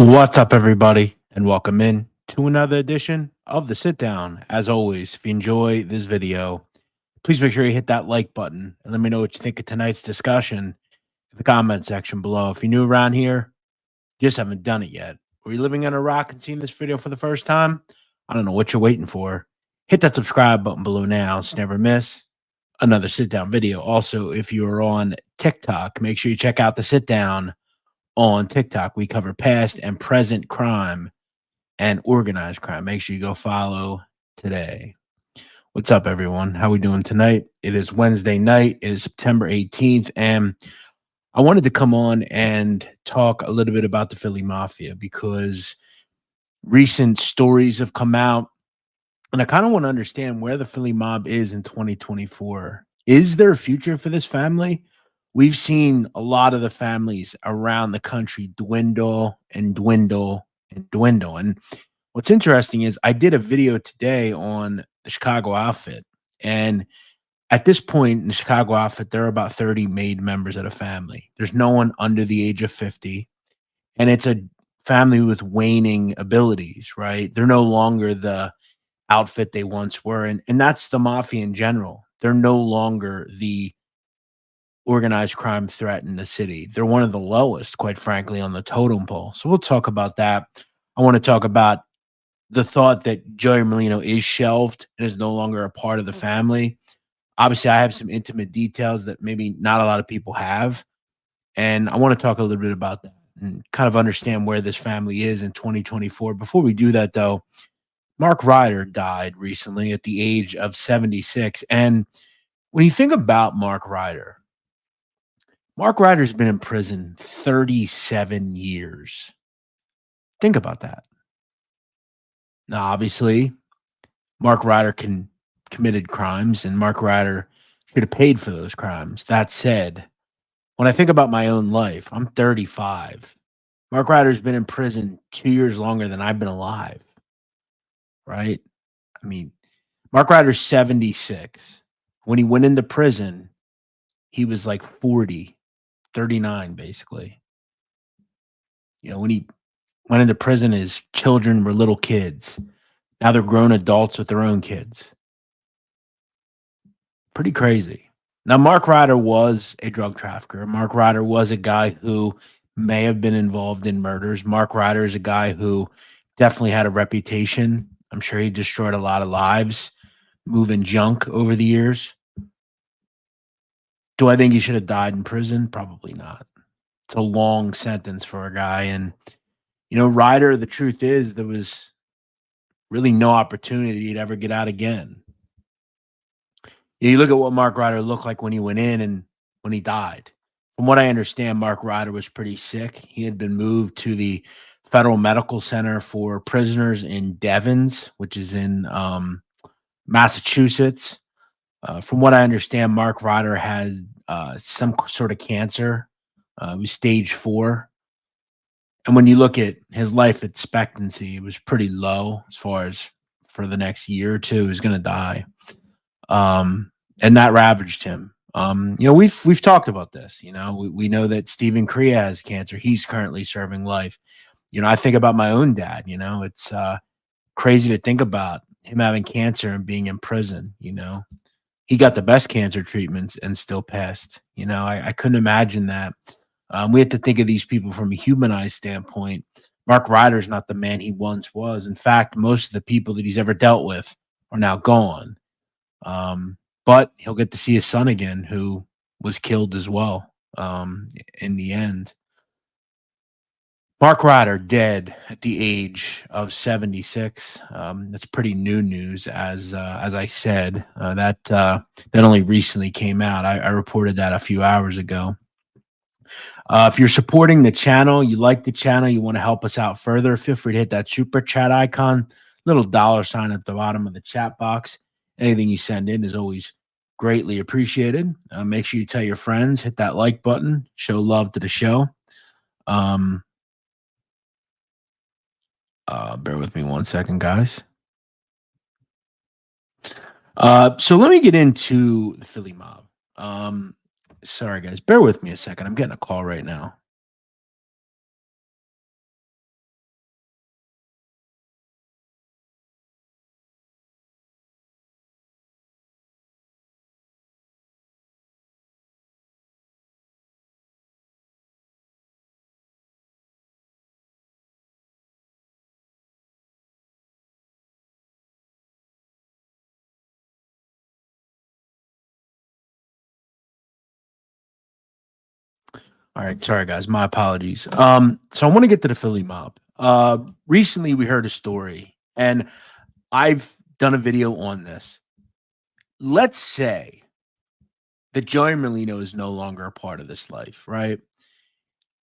What's up, everybody, and welcome in to another edition of the Sit Down. As always, if you enjoy this video, please make sure you hit that like button and let me know what you think of tonight's discussion in the comment section below. If you're new around here, you just haven't done it yet, or you're living on a rock and seeing this video for the first time, I don't know what you're waiting for. Hit that subscribe button below now so you never miss another Sit Down video. Also, if you are on TikTok, make sure you check out the Sit Down on TikTok. We cover past and present crime and organized crime. Make sure you go follow today. What's up, everyone? How we doing tonight? It is Wednesday night. It is September 18th, and I wanted to come on and talk a little bit about the Philly Mafia because recent stories have come out, and I kind of want to understand where the Philly mob is in 2024. Is there a future for this family? We've seen a lot of the families around the country dwindle and dwindle and dwindle. And what's interesting is I did a video today on the Chicago outfit. And at this point in the Chicago outfit, there are about 30 made members of the family. There's no one under the age of 50. And it's a family with waning abilities, right? They're no longer the outfit they once were. And that's the mafia in general. They're no longer the organized crime threat in the city. They're one of the lowest, quite frankly, on the totem pole. So we'll talk about that. I want to talk about the thought that Joey Molino is shelved and is no longer a part of the family. Obviously, I have some intimate details that maybe not a lot of people have. And I want to talk a little bit about that and kind of understand where this family is in 2024. Before we do that, though, Mark Ryder died recently at the age of 76. And when you think about Mark Ryder's been in prison 37 years. Think about that. Now, obviously, Mark Ryder committed crimes, and Mark Ryder should have paid for those crimes. That said, when I think about my own life, I'm 35. Mark Ryder's been in prison 2 years longer than I've been alive, right? I mean, Mark Ryder's 76. When he went into prison, he was like 40, 39, basically. When he went into prison, his children were little kids. Now they're grown adults with their own kids. Pretty crazy. Now, Mark Ryder was a drug trafficker. Mark Ryder was a guy who may have been involved in murders. Mark Ryder is a guy who definitely had a reputation. I'm sure he destroyed a lot of lives, moving junk over the years. Do I think he should have died in prison? Probably not. It's a long sentence for a guy. And, Ryder, the truth is, there was really no opportunity he'd ever get out again. You look at what Mark Ryder looked like when he went in and when he died. From what I understand, Mark Ryder was pretty sick. He had been moved to the Federal Medical Center for Prisoners in Devens, which is in Massachusetts. From what I understand, Mark Ryder had some sort of cancer. It was stage 4. And when you look at his life expectancy, it was pretty low as far as for the next year or two, he was going to die. And that ravaged him. We've talked about this. We know that Stephen Crea has cancer. He's currently serving life. I think about my own dad. It's crazy to think about him having cancer and being in prison. He got the best cancer treatments and still passed. I couldn't imagine that. We have to think of these people from a humanized standpoint. Mark Ryder's not the man he once was. In fact, most of the people that he's ever dealt with are now gone. But he'll get to see his son again, who was killed as well in the end. Mark Ryder dead at the age of 76. That's pretty new news, as I said. That only recently came out. I reported that a few hours ago. If you're supporting the channel, you like the channel, you want to help us out further, feel free to hit that super chat icon, little $ at the bottom of the chat box. Anything you send in is always greatly appreciated. Make sure you tell your friends, hit that like button, show love to the show. Bear with me 1 second, guys. So let me get into the Philly mob. Sorry, guys. Bear with me a second. I'm getting a call right now. All right, sorry guys, my apologies. So I want to get to the Philly mob. Recently we heard a story, and I've done a video on this. Let's say that Joey Merlino is no longer a part of this life, right?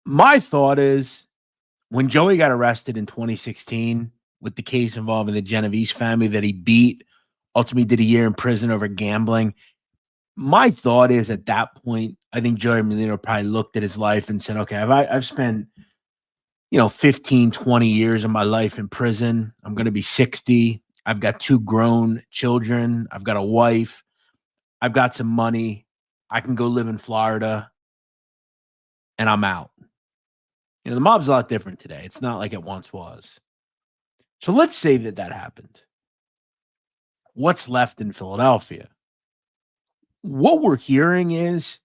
My thought is when Joey got arrested in 2016 with the case involving the Genovese family that he beat, ultimately did a year in prison over gambling. My thought is at that point, I think Joey Merlino probably looked at his life and said, okay, I've spent 15, 20 years of my life in prison. I'm going to be 60. I've got 2 grown children. I've got a wife. I've got some money. I can go live in Florida and I'm out. The mob's a lot different today. It's not like it once was. So let's say that happened. What's left in Philadelphia? What we're hearing is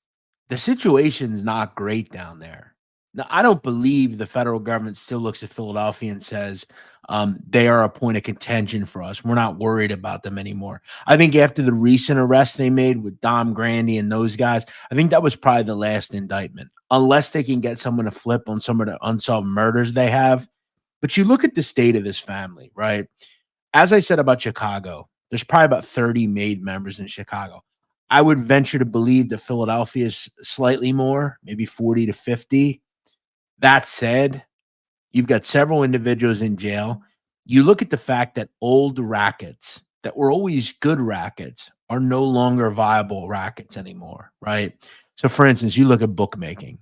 the situation's not great down there. Now, I don't believe the federal government still looks at Philadelphia and says they are a point of contention for us. We're not worried about them anymore. I think after the recent arrest they made with Dom Grandy and those guys, I think that was probably the last indictment, unless they can get someone to flip on some of the unsolved murders they have. But you look at the state of this family, right? As I said about Chicago, there's probably about 30 made members in Chicago. I would venture to believe that Philadelphia is slightly more, maybe 40 to 50. That said, you've got several individuals in jail. You look at the fact that old rackets that were always good rackets are no longer viable rackets anymore, right? So, for instance, you look at bookmaking.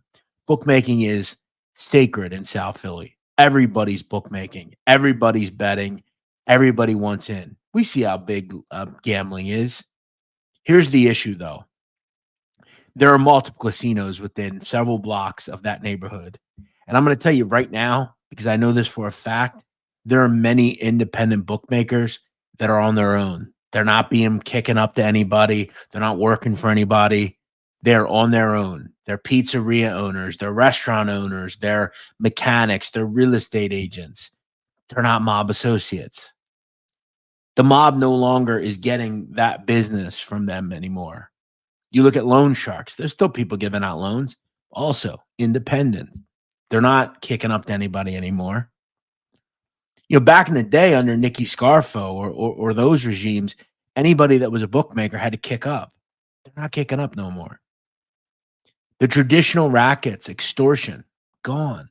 Bookmaking is sacred in South Philly. Everybody's bookmaking. Everybody's betting. Everybody wants in. We see how big gambling is. Here's the issue, though. There are multiple casinos within several blocks of that neighborhood. And I'm going to tell you right now, because I know this for a fact, there are many independent bookmakers that are on their own. They're not being kicking up to anybody. They're not working for anybody. They're on their own. They're pizzeria owners. They're restaurant owners. They're mechanics. They're real estate agents. They're not mob associates. The mob no longer is getting that business from them anymore. You look at loan sharks. There's still people giving out loans. Also, independent. They're not kicking up to anybody anymore. Back in the day under Mikey Scarfo or those regimes, anybody that was a bookmaker had to kick up. They're not kicking up no more. The traditional rackets, extortion, gone.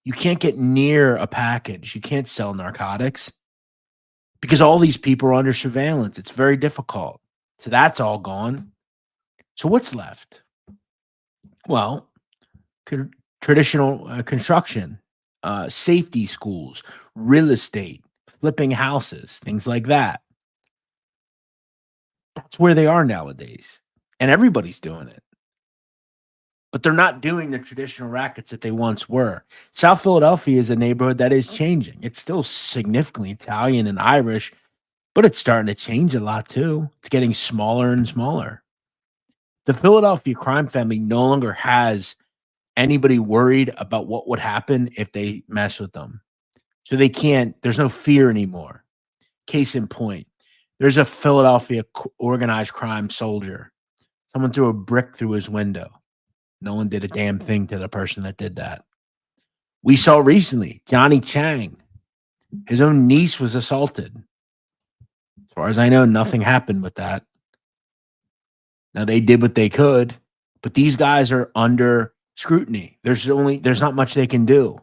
You can't get near a package. You can't sell narcotics because all these people are under surveillance. It's very difficult. So that's all gone. So what's left? Well, traditional construction, safety schools, real estate, flipping houses, things like that. That's where they are nowadays. And everybody's doing it. But they're not doing the traditional rackets that they once were. South Philadelphia is a neighborhood that is changing. It's still significantly Italian and Irish, but it's starting to change a lot too. It's getting smaller and smaller. The Philadelphia crime family no longer has anybody worried about what would happen if they mess with them. So they can't, there's no fear anymore. Case in point, there's a Philadelphia organized crime soldier. Someone threw a brick through his window. No one did a damn thing to the person that did that. We saw recently Johnny Chang. His own niece was assaulted. As far as I know, nothing happened with that. Now they did what they could, but these guys are under scrutiny. There's not much they can do.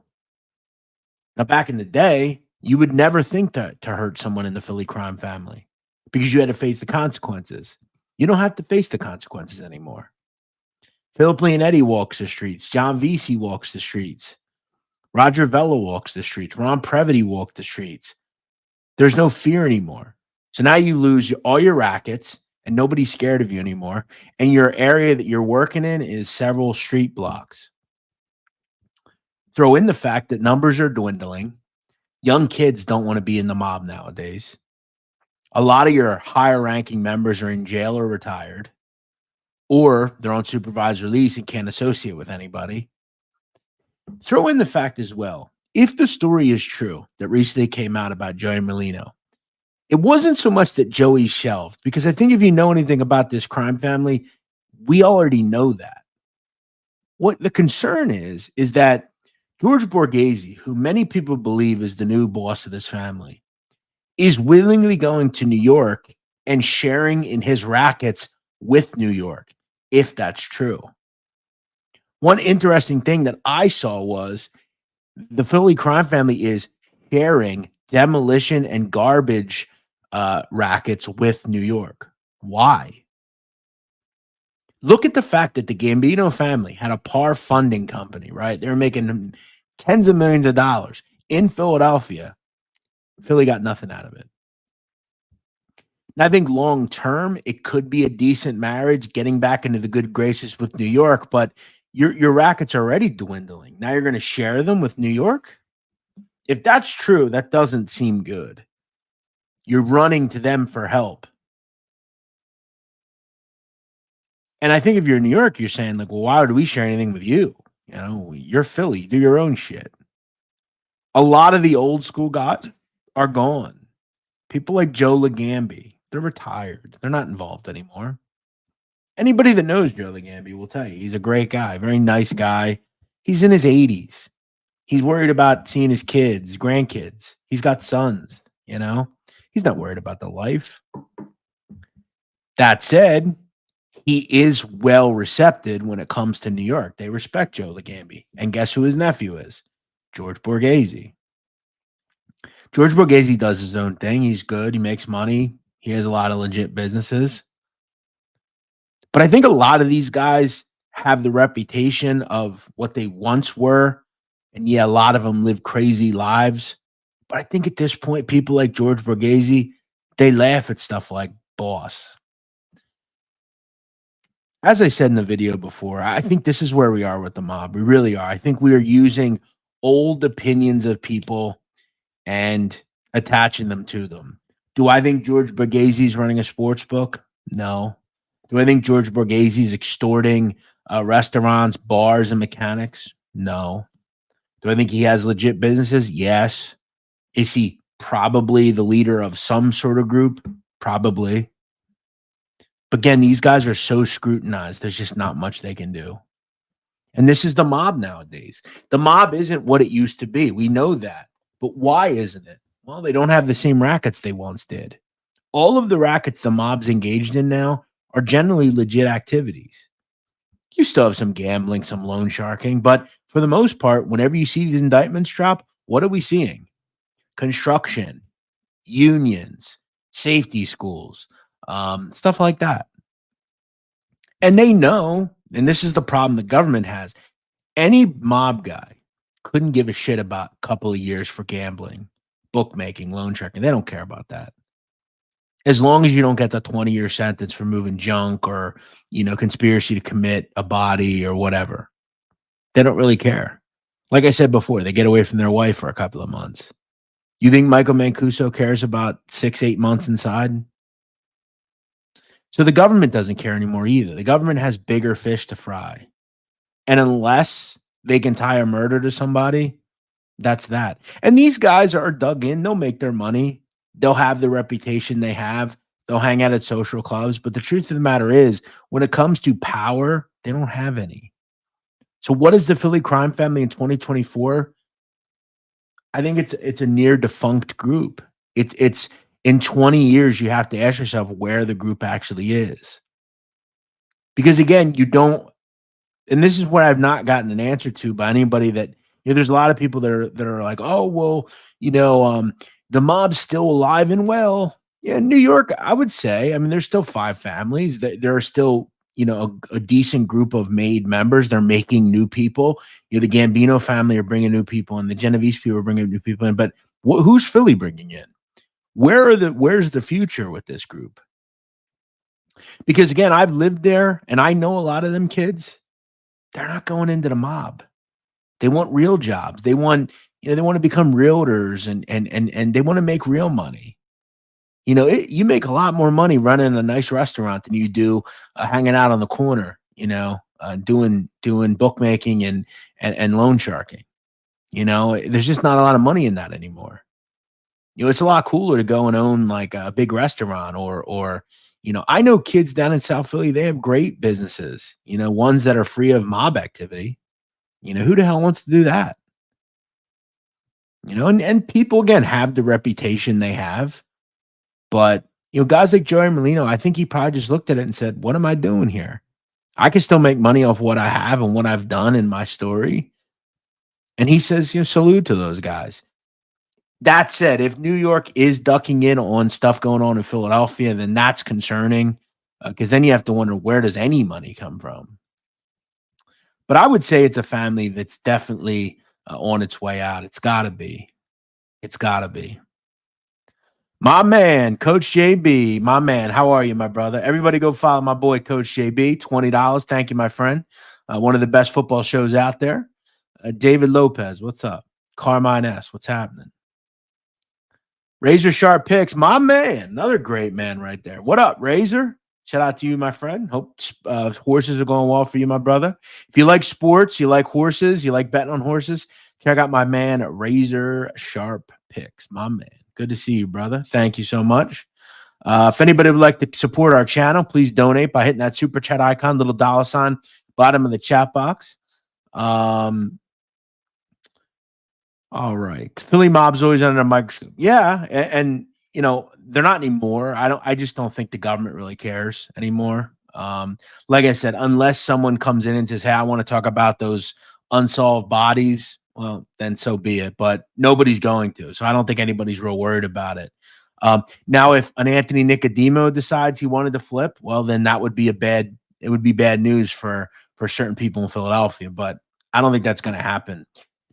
Now, back in the day, you would never think to hurt someone in the Philly crime family because you had to face the consequences. You don't have to face the consequences anymore. Philip Leonetti walks the streets. John Vesey walks the streets. Roger Vella walks the streets. Ron Previty walked the streets. There's no fear anymore. So now you lose all your rackets and nobody's scared of you anymore. And your area that you're working in is several street blocks. Throw in the fact that numbers are dwindling. Young kids don't want to be in the mob nowadays. A lot of your higher ranking members are in jail or retired, or they're on supervised release and can't associate with anybody. Throw in the fact as well, if the story is true that recently came out about Joey Merlino, it wasn't so much that Joey shelved, because I think if you know anything about this crime family, we already know that. What the concern is that George Borghese, who many people believe is the new boss of this family, is willingly going to New York and sharing in his rackets with New York, if that's true. One interesting thing that I saw was the Philly crime family is sharing demolition and garbage rackets with New York. Why? Look at the fact that the Gambino family had a par funding company, right? They were making tens of millions of dollars in Philadelphia. Philly got nothing out of it. And I think long term, it could be a decent marriage, getting back into the good graces with New York, but your rackets are already dwindling. Now you're going to share them with New York? If that's true, that doesn't seem good. You're running to them for help. And I think if you're in New York, you're saying, like, well, why would we share anything with you? You know, you're Philly, do your own shit. A lot of the old school guys are gone. People like Joe Legambi, they're retired. They're not involved anymore. Anybody that knows Joe Legambi will tell you he's a great guy, very nice guy. He's in his 80s. He's worried about seeing his kids, grandkids. He's got sons, you know? He's not worried about the life. That said, he is well recepted when it comes to New York. They respect Joe Legambi. And guess who his nephew is? George Borghese. George Borghese does his own thing. He's good. He makes money. He has a lot of legit businesses. But I think a lot of these guys have the reputation of what they once were. And yeah, a lot of them live crazy lives. But I think at this point, people like George Borghese, they laugh at stuff like boss. As I said in the video before, I think this is where we are with the mob. We really are. I think we are using old opinions of people and attaching them to them. Do I think George Borghese is running a sports book? No. Do I think George Borghese is extorting restaurants, bars, and mechanics? No. Do I think he has legit businesses? Yes. Is he probably the leader of some sort of group? Probably. But again, these guys are so scrutinized. There's just not much they can do. And this is the mob nowadays. The mob isn't what it used to be. We know that. But why isn't it? Well, they don't have the same rackets they once did. All of the rackets the mob's engaged in now are generally legit activities. You still have some gambling, some loan sharking, but for the most part, whenever you see these indictments drop, what are we seeing? Construction, unions, safety schools, stuff like that. And they know, and this is the problem the government has, any mob guy couldn't give a shit about a couple of years for gambling, bookmaking, loan sharking. They don't care about that. As long as you don't get the 20-year sentence for moving junk or, you know, conspiracy to commit a body or whatever. They don't really care. Like I said before, they get away from their wife for a couple of months. You think Michael Mancuso cares about 6-8 months inside? So the government doesn't care anymore either. The government has bigger fish to fry. And unless they can tie a murder to somebody, that's that. And these guys are dug in. They'll make their money. They'll have the reputation they have. They'll hang out at social clubs. But the truth of the matter is, when it comes to power, they don't have any. So what is the Philly crime family in 2024? I think it's a near defunct group. It's in 20 years, you have to ask yourself where the group actually is. Because again, you don't, and this is what I've not gotten an answer to by anybody that, you know, there's a lot of people that are like, oh, well, you know, the mob's still alive and well. Yeah, in New York, I would say, I mean, there's still 5 families. There are still, you know, a decent group of made members. They're making new people. You know, the Gambino family are bringing new people in. The Genovese people are bringing new people in. But who's Philly bringing in? Where's the future with this group? Because again, I've lived there and I know a lot of them kids. They're not going into the mob. They want real jobs. They want, you know, they want to become realtors and they want to make real money. You know, you make a lot more money running a nice restaurant than you do hanging out on the corner, you know, doing bookmaking and loan sharking. You know, there's just not a lot of money in that anymore. You know, it's a lot cooler to go and own like a big restaurant or I know kids down in South Philly, they have great businesses, ones that are free of mob activity. Who the hell wants to do that? And people again have the reputation they have, but guys like Joey Molino, I think he probably just looked at it and said, "What am I doing here? I can still make money off what I have and what I've done in my story." And he says, salute to those guys. That said, if New York is ducking in on stuff going on in Philadelphia, then that's concerning, because then you have to wonder, where does any money come from? But I would say it's a family that's definitely on its way out. It's got to be. It's got to be. My man, Coach JB, my man. How are you, my brother? Everybody go follow my boy, Coach JB. $20. Thank you, my friend. One of the best football shows out there. David Lopez, what's up? Carmine S., what's happening? Razor Sharp Picks, my man. Another great man right there. What up, Razor? Shout out to you, my friend. Hope horses are going well for you, my brother. If you like sports, you like horses, you like betting on horses, check out my man, Razor Sharp Picks, my man. Good to see you, brother. Thank you so much. If anybody would like to support our channel, please donate by hitting that super chat icon, little $, bottom of the chat box. All right. Philly mob's always under a microscope. Yeah. And they're not anymore. I just don't think the government really cares anymore. Like I said, unless someone comes in and says, "Hey, I want to talk about those unsolved bodies," well, then so be it. But nobody's going to. So I don't think anybody's real worried about it. Now, if an Anthony Nicodemo decides he wanted to flip, well, then it would be bad news for certain people in Philadelphia. But I don't think that's going to happen.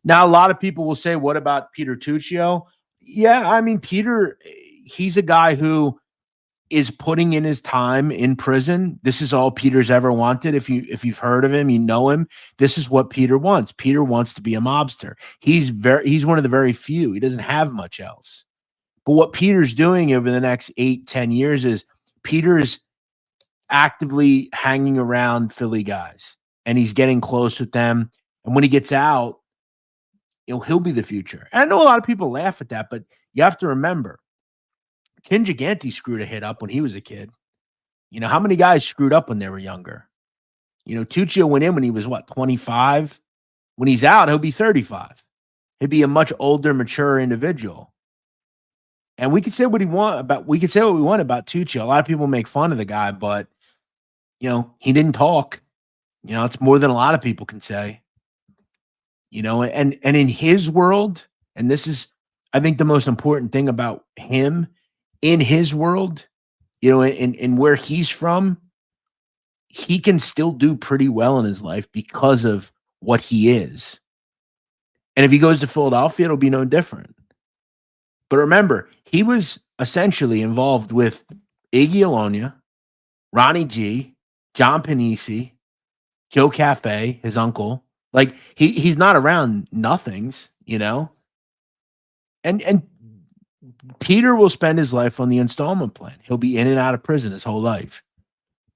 Now, a lot of people will say, "What about Peter Tuccio?" Yeah, I mean, Peter, he's a guy who is putting in his time in prison. This is all Peter's ever wanted. If you've heard of him, you know him. This is what Peter wants. Peter wants to be a mobster. He's one of the very few. He doesn't have much else. But what Peter's doing over the next 8-10 years is Peter's actively hanging around Philly guys, and he's getting close with them. And when he gets out, he'll be the future. And I know a lot of people laugh at that, but you have to remember, Ken Gigante screwed a hit up when he was a kid. How many guys screwed up when they were younger? Tuccio went in when he was 25. When he's out, he'll be 35. He'll be a much older, mature individual. And we can say what we want about Tuccio. A lot of people make fun of the guy, but he didn't talk. It's more than a lot of people can say. And in his world, and this is, I think, the most important thing about him, in his world, in where he's from, he can still do pretty well in his life because of what he is. And if he goes to Philadelphia, it'll be no different. But remember, he was essentially involved with Iggy Alonia, Ronnie G, John Panisi, Joe Cafe, his uncle. Like he's not around nothings, And Peter will spend his life on the installment plan. He'll be in and out of prison his whole life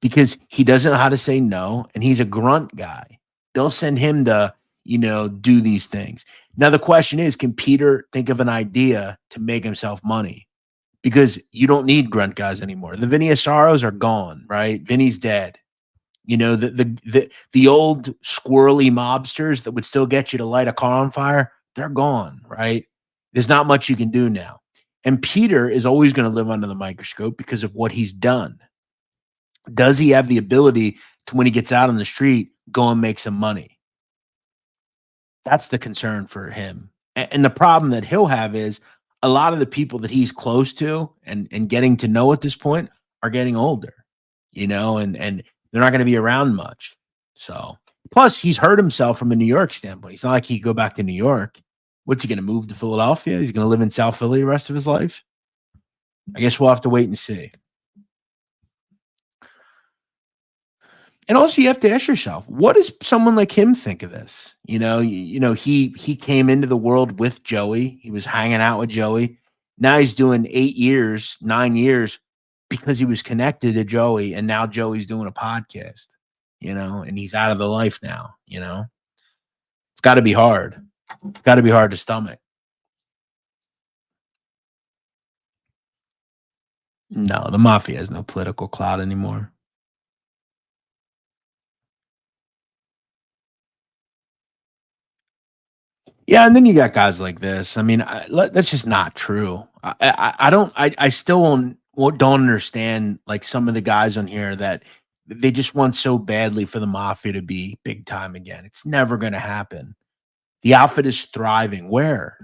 because he doesn't know how to say no, and he's a grunt guy. They'll send him to, do these things. Now the question is, can Peter think of an idea to make himself money? Because you don't need grunt guys anymore. The Vinny Asaros are gone, right? Vinny's dead. The old squirrely mobsters that would still get you to light a car on fire, they're gone, right? There's not much you can do now. And Peter is always going to live under the microscope because of what he's done. Does he have the ability to, when he gets out on the street, go and make some money? That's the concern for him. And the problem that he'll have is a lot of the people that he's close to and getting to know at this point are getting older, and they're not going to be around much. So, plus he's hurt himself from a New York standpoint. It's not like he could go back to New York. What's he going to move to Philadelphia? He's going to live in South Philly the rest of his life? I guess we'll have to wait and see. And also you have to ask yourself, what does someone like him think of this? He came into the world with Joey. He was hanging out with Joey. Now he's doing 8 years, 9 years because he was connected to Joey. And now Joey's doing a podcast, and he's out of the life now, It's got to be hard. It's got to be hard to stomach. No, the mafia has no political clout anymore. Yeah, and then you got guys like this. I mean, that's just not true. I don't. I still don't understand like some of the guys on here that they just want so badly for the mafia to be big time again. It's never going to happen. The outfit is thriving. Where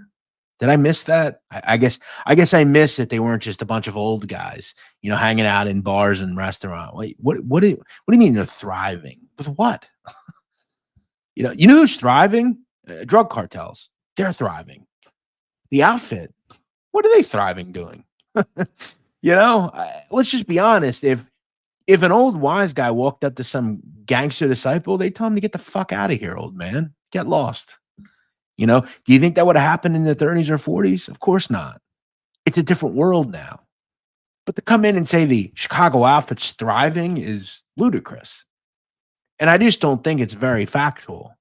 did I miss that? I guess I missed that they weren't just a bunch of old guys, hanging out in bars and restaurants. Wait, what do you mean they're thriving? With what? You know who's thriving? Drug cartels. They're thriving. The outfit. What are they thriving doing? Let's just be honest. If an old wise guy walked up to some gangster disciple, they tell him to get the fuck out of here, old man. Get lost. Do you think that would have happened in the 30s or 40s? Of course not. It's a different world now. But to come in and say the Chicago outfit's thriving is ludicrous. And I just don't think it's very factual.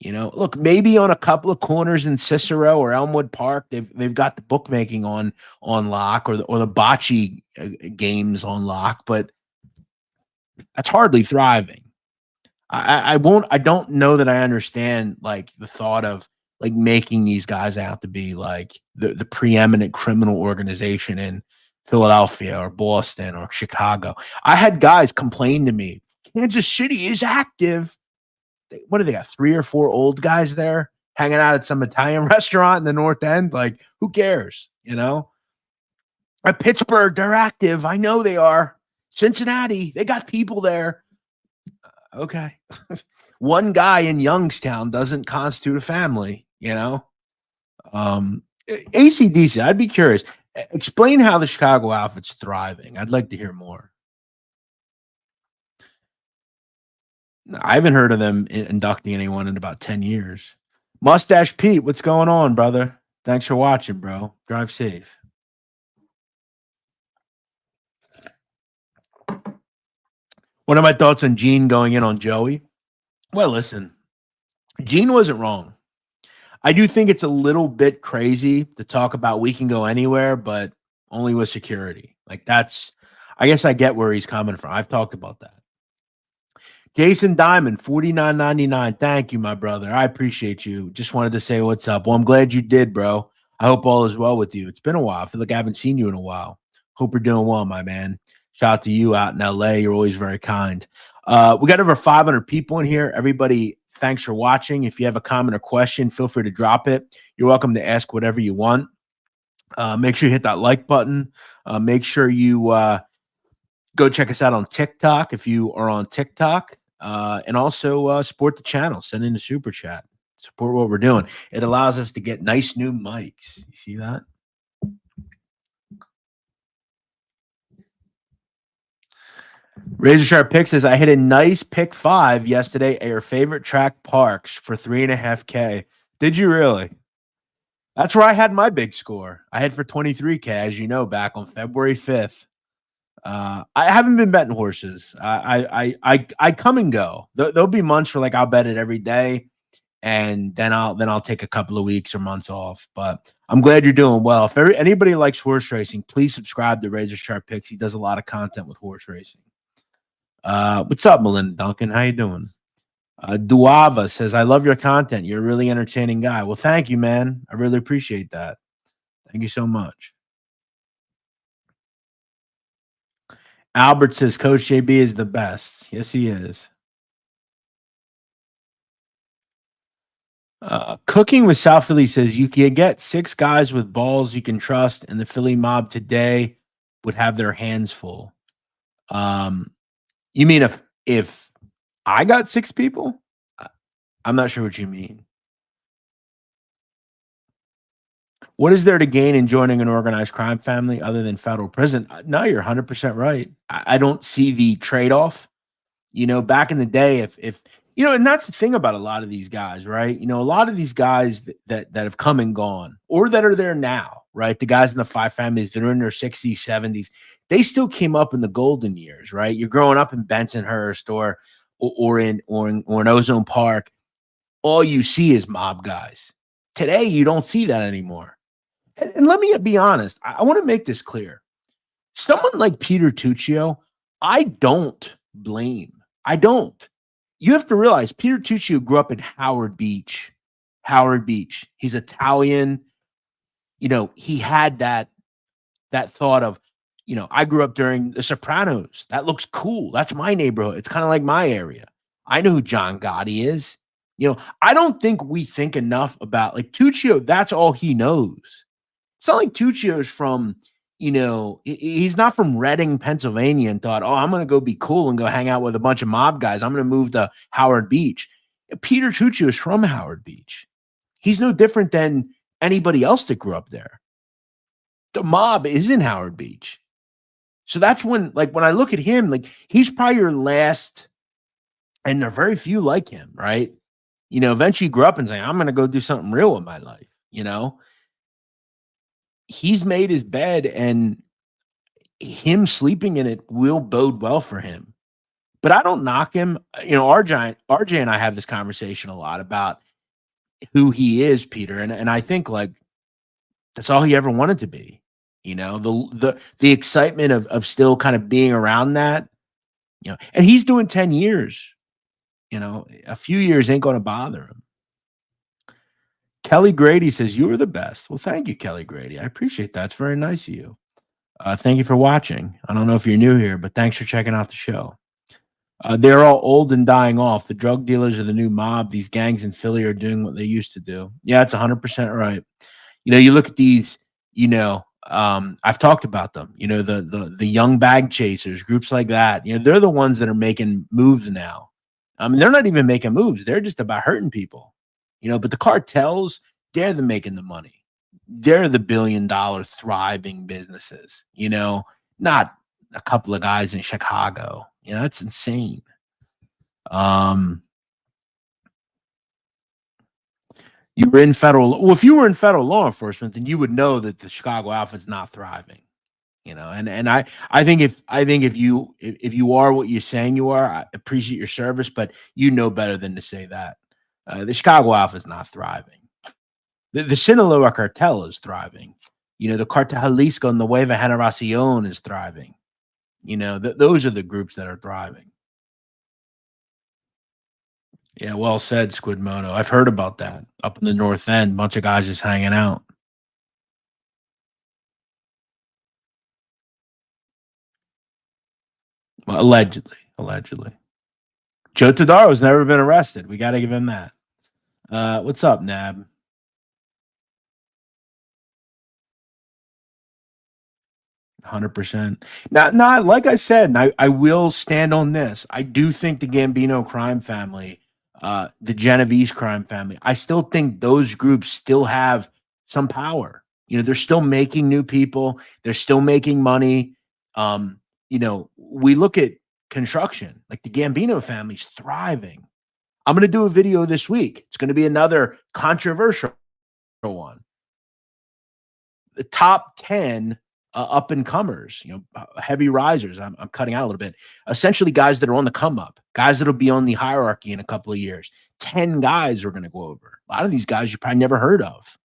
Look, maybe on a couple of corners in Cicero or Elmwood Park, they've got the bookmaking on lock or the bocce games on lock, but that's hardly thriving. I don't know that I understand like the thought of like making these guys out to be like the preeminent criminal organization in Philadelphia or Boston or Chicago. I had guys complain to me, Kansas City is active. What do they got? 3 or 4 old guys there hanging out at some Italian restaurant in the North End? Like, who cares? At Pittsburgh, they're active. I know they are. Cincinnati, they got people there. Okay. One guy in Youngstown doesn't constitute a family, ACDC, I'd be curious. Explain how the Chicago outfit's thriving. I'd like to hear more. I haven't heard of them inducting anyone in about 10 years. Mustache Pete, what's going on, brother? Thanks for watching, bro. Drive safe. What are my thoughts on Gene going in on Joey? Well, listen, Gene wasn't wrong. I do think it's a little bit crazy to talk about we can go anywhere, but only with security. Like I guess I get where he's coming from. I've talked about that. Jason Diamond, $49.99. Thank you, my brother. I appreciate you. Just wanted to say what's up. Well, I'm glad you did, bro. I hope all is well with you. It's been a while. I feel like I haven't seen you in a while. Hope you're doing well, my man. Shout out to you out in LA. You're always very kind. We got over 500 people in here. Everybody, thanks for watching. If you have a comment or question, feel free to drop it. You're welcome to ask whatever you want. Make sure you hit that like button. Make sure you go check us out on TikTok if you are on TikTok. And also support the channel. Send in a super chat. Support what we're doing. It allows us to get nice new mics. You see that? Razor Sharp Pick says, I hit a nice pick 5 yesterday at your favorite track Parks for 3.5K. Did you really? That's where I had my big score. I had for 23K, as you know, back on February 5th. I haven't been betting horses. I come and go. There'll be months where like I'll bet it every day, and then I'll take a couple of weeks or months off. But I'm glad you're doing well. If anybody likes horse racing, please subscribe to Razor Sharp Picks. He does a lot of content with horse racing. What's up, Melinda Duncan? How you doing? Duava says, I love your content. You're a really entertaining guy. Well, thank you, man. I really appreciate that. Thank you so much. Albert says Coach JB is the best. Yes, he is. Cooking with South Philly says you can get 6 guys with balls you can trust, and the Philly mob today would have their hands full. You mean if I got 6 people? I'm not sure what you mean. What is there to gain in joining an organized crime family other than federal prison? No, you're 100% right. I don't see the trade-off. Back in the day, if and that's the thing about a lot of these guys, right? A lot of these guys that have come and gone or that are there now, right? The guys in the 5 families that are in their 60s, 70s, they still came up in the golden years, right? You're growing up in Bensonhurst or in Ozone Park. All you see is mob guys. Today, you don't see that anymore. And let me be honest. I want to make this clear. Someone like Peter Tuccio, I don't blame. I don't. You have to realize Peter Tuccio grew up in Howard Beach. Howard Beach. He's Italian. He had that thought of, I grew up during The Sopranos. That looks cool. That's my neighborhood. It's kind of like my area. I know who John Gotti is. I don't think we think enough about like Tuccio. That's all he knows. It's not like Tuccio's from, he's not from Reading, Pennsylvania, and thought, oh, I'm going to go be cool and go hang out with a bunch of mob guys. I'm going to move to Howard Beach. Peter Tuccio is from Howard Beach. He's no different than anybody else that grew up there. The mob is in Howard Beach. So that's when I look at him, like he's probably your last, and there are very few like him, right? Eventually grew up and say, I'm going to go do something real with my life. He's made his bed, and him sleeping in it will bode well for him. But I don't knock him. RJ and I have this conversation a lot about who he is, Peter. And I think like that's all he ever wanted to be. The excitement of still kind of being around that, and he's doing 10 years. A few years ain't going to bother him. Kelly Grady says, you were the best. Well, thank you, Kelly Grady. I appreciate that. It's very nice of you. Thank you for watching. I don't know if you're new here, but thanks for checking out the show. They're all old and dying off. The drug dealers are the new mob. These gangs in Philly are doing what they used to do. Yeah, it's 100% right. You look at these, I've talked about them, the young bag chasers, groups like that. They're the ones that are making moves now. I mean, they're not even making moves. They're just about hurting people, but the cartels, they're the making the money. They're the $1 billion thriving businesses, not a couple of guys in Chicago. That's insane. You were in federal. Well, if you were in federal law enforcement, then you would know that the Chicago outfit's not thriving. And I think if you are what you're saying you are, I appreciate your service, but you know better than to say that. The Chicago outfit's not thriving. The Sinaloa cartel is thriving. The Cartel Jalisco and the Nueva Generacion is thriving. Those are the groups that are thriving. Yeah, well said, Squidmodo. I've heard about that up in the North End. Bunch of guys just hanging out. Well, allegedly. Joe Tadaro's never been arrested. We got to give him that. What's up, Nab? 100%. Now, like I said, and I will stand on this. I do think the Gambino crime family, the Genovese crime family, I still think those groups still have some power. They're still making new people. They're still making money. We look at construction, like the Gambino family's thriving. I'm going to do a video this week. It's going to be another controversial one. The top 10 up and comers, heavy risers. I'm cutting out a little bit. Essentially, guys that are on the come up, guys that'll be on the hierarchy in a couple of years. 10 guys we're going to go over. A lot of these guys you probably never heard of.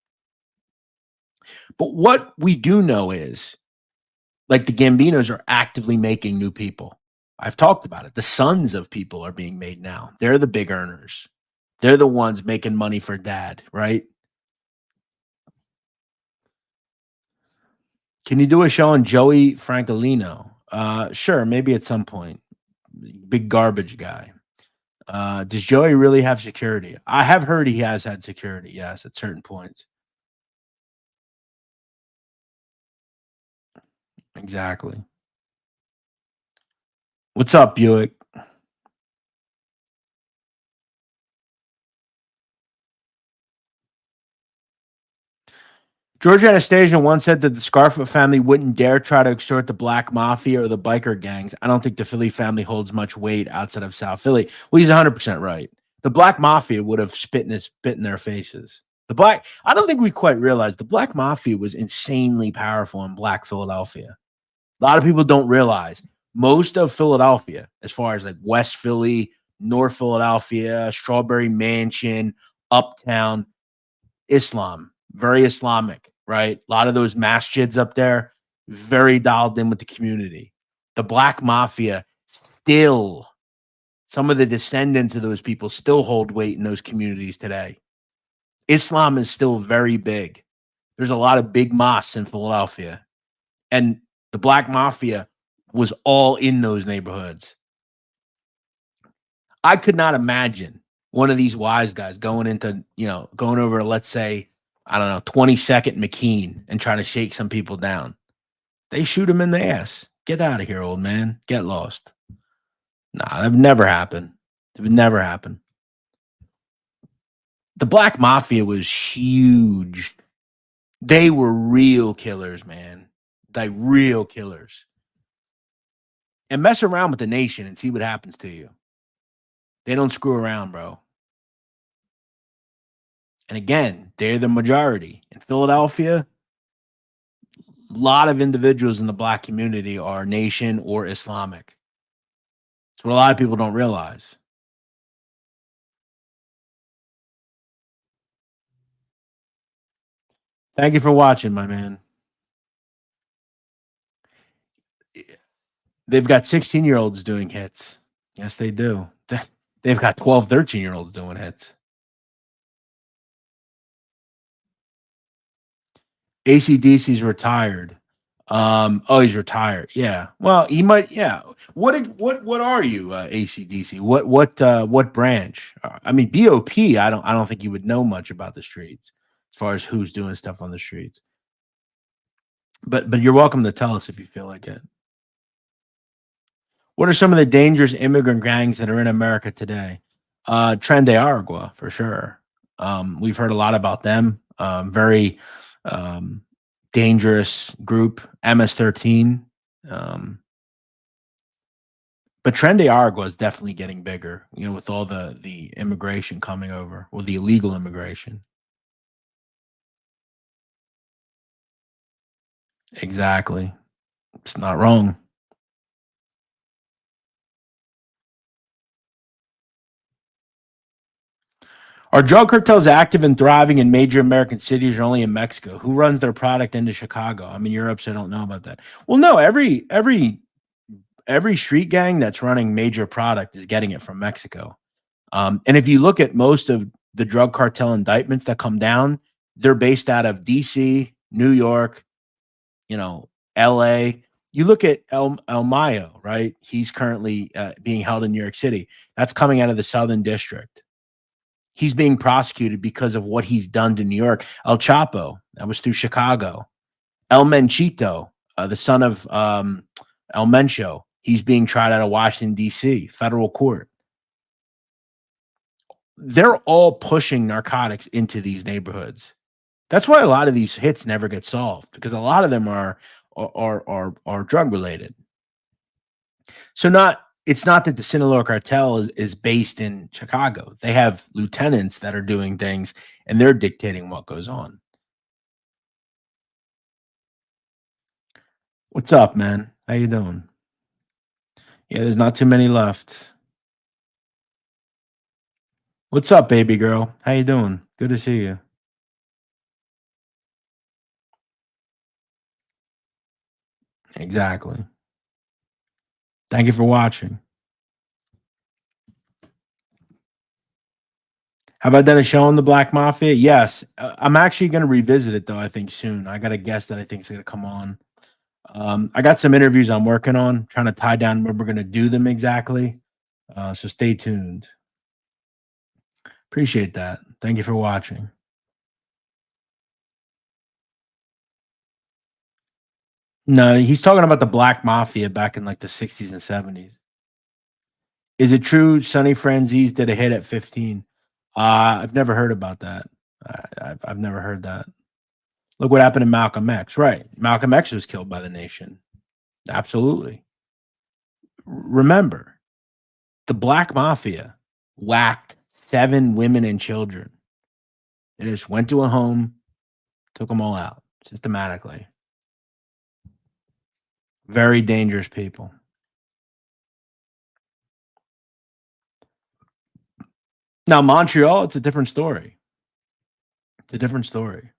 But what we do know is, like, the Gambinos are actively making new people. I've talked about it. The sons of people are being made now. They're the big earners. They're the ones making money for dad, right? Can you do a show on Joey Francolino? Sure, maybe at some point. Big garbage guy. Does Joey really have security? I have heard he has had security, yes, at certain points. Exactly. What's up, Buick? George Anastasia once said that the Scarfoot family wouldn't dare try to extort the Black Mafia or the biker gangs. I don't think the Philly family holds much weight outside of South Philly. Well, he's 100% right. The Black Mafia would have spit in their faces. I don't think we quite realized the Black Mafia was insanely powerful in Black Philadelphia. A lot of people don't realize most of Philadelphia, as far as like West Philly, North Philadelphia, Strawberry Mansion, Uptown, Islam, very Islamic, right? A lot of those masjids up there, very dialed in with the community. The Black Mafia still, some of the descendants of those people still hold weight in those communities today. Islam is still very big. There's a lot of big mosques in Philadelphia. And the Black Mafia was all in those neighborhoods. I could not imagine one of these wise guys going over, let's say, I don't know, 22nd McKean and trying to shake some people down. They shoot him in the ass. Get out of here, old man. Get lost. Nah, that would never happen. It would never happen. The Black Mafia was huge. They were real killers, man. Like real killers. And mess around with the nation and see what happens to you. They don't screw around, bro. And again, they're the majority. In Philadelphia, a lot of individuals in the Black community are nation or Islamic. It's what a lot of people don't realize. Thank you for watching, my man. They've got 16-year-olds doing hits. Yes, they do. They've got 12, 13-year-olds doing hits. AC/DC's retired. Oh, he's retired. Yeah. Well, he might. Yeah. What are you, AC/DC? What branch? I mean, BOP. I don't think you would know much about the streets as far as who's doing stuff on the streets. But you're welcome to tell us if you feel like it. What are some of the dangerous immigrant gangs that are in America today? Tren de Aragua, for sure. We've heard a lot about them. Very dangerous group, MS-13. But Tren de Aragua is definitely getting bigger, with all the immigration coming over, or the illegal immigration. Exactly. It's not wrong. Are drug cartels active and thriving in major American cities or only in Mexico? Who runs their product into Chicago? I'm in Europe, so I don't know about that. Well, no, every street gang that's running major product is getting it from Mexico. And if you look at most of the drug cartel indictments that come down, they're based out of DC, New York, LA. You look at El Mayo, right? He's currently being held in New York City. That's coming out of the Southern District. He's being prosecuted because of what he's done to New York. El Chapo, that was through Chicago. El Menchito, the son of El Mencho, he's being tried out of Washington, D.C., federal court. They're all pushing narcotics into these neighborhoods. That's why a lot of these hits never get solved, because a lot of them are drug related. So it's not that the Sinaloa cartel is based in Chicago. They have lieutenants that are doing things, and they're dictating what goes on. What's up, man? How you doing? Yeah, there's not too many left. What's up, baby girl? How you doing? Good to see you. Exactly. Thank you for watching. Have I done a show on the Black Mafia? Yes. I'm actually going to revisit it, though, I think soon. I got a guest that I think is going to come on. I got some interviews I'm working on, trying to tie down where we're going to do them exactly. So stay tuned. Appreciate that. Thank you for watching. No, he's talking about the Black Mafia back in like the 60s and 70s. Is it true Sonny Franzese did a hit at 15? I've never heard about that. I've never heard that. Look what happened to Malcolm X. Right. Malcolm X was killed by the nation. Absolutely. Remember, the Black Mafia whacked 7 women and children. They just went to a home, took them all out systematically. Very dangerous people. Now, Montreal, it's a different story. It's a different story.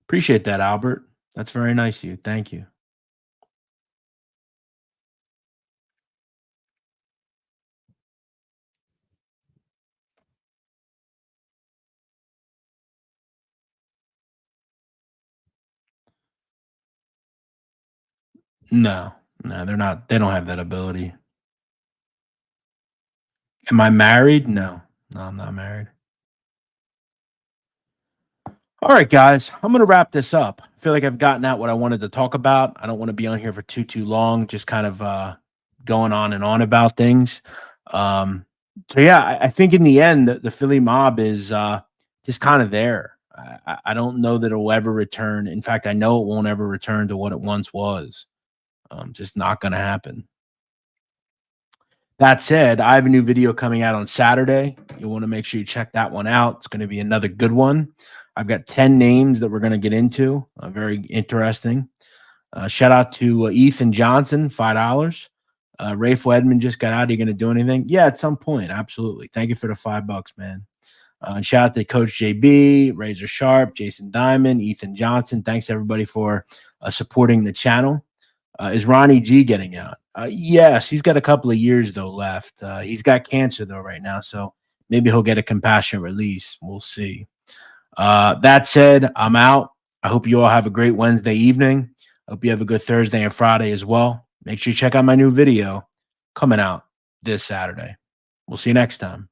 Appreciate that, Albert. That's very nice of you. Thank you. No, no, they're not. They don't have that ability. Am I married? No, no, I'm not married. All right, guys, I'm going to wrap this up. I feel like I've gotten out what I wanted to talk about. I don't want to be on here for too long, just kind of going on and on about things. Um, so yeah, I think in the end, the Philly mob is just kind of there. I don't know that it will ever return. In fact, I know it won't ever return to what it once was. Just not going to happen. That said, I have a new video coming out on Saturday. You'll want to make sure you check that one out. It's going to be another good one. I've got 10 names that we're going to get into. Very interesting. Shout out to Ethan Johnson, $5. Rayful Edmond just got out. Are you going to do anything? Yeah, at some point. Absolutely. Thank you for the $5, man. Shout out to Coach JB, Razor Sharp, Jason Diamond, Ethan Johnson. Thanks everybody for supporting the channel. Is Ronnie G getting out? Yes, he's got a couple of years though left. He's got cancer though right now, so maybe he'll get a compassionate release. We'll see. That said, I'm out. I hope you all have a great Wednesday evening. Hope you have a good Thursday and Friday as well. Make sure you check out my new video coming out this Saturday. We'll see you next time.